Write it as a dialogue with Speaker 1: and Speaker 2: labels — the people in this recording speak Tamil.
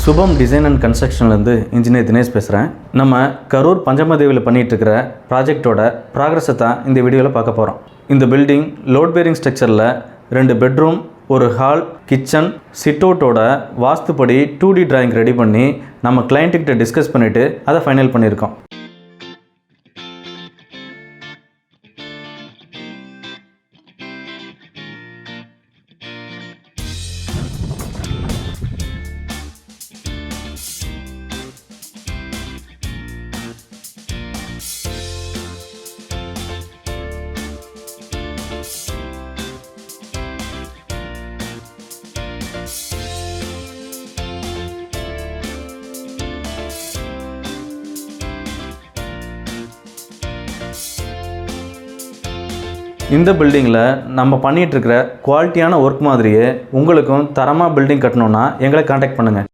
Speaker 1: சுபம் டிசைன் அண்ட் கன்ஸ்ட்ரக்ஷன்லேருந்து இன்ஜினியர் தினேஷ் பேசுகிறேன். நம்ம கரூர் பஞ்சமதேவியில் பண்ணிகிட்ருக்கிற ப்ராஜெக்டோட ப்ராக்ரஸை தான் இந்த வீடியோவில் பார்க்க போகிறோம். இந்த பில்டிங் லோட் பேரிங் ஸ்ட்ரக்சரில் 2 பெட்ரூம், ஒரு ஹால், கிச்சன், சிட் அவுட்டோட வாஸ்துப்படி 2D டிராயிங் ரெடி பண்ணி நம்ம கிளைண்ட்டுக்கிட்ட டிஸ்கஸ் பண்ணிவிட்டு அதை ஃபைனல் பண்ணியிருக்கோம். இந்த பில்டிங்கில் நம்ம பண்ணிகிட்ருக்கிற குவாலிட்டியான ஒர்க் மாதிரியே உங்களுக்கும் தரமாக பில்டிங் கட்டணுன்னா எங்களை காண்டாக்ட் பண்ணுங்கள்.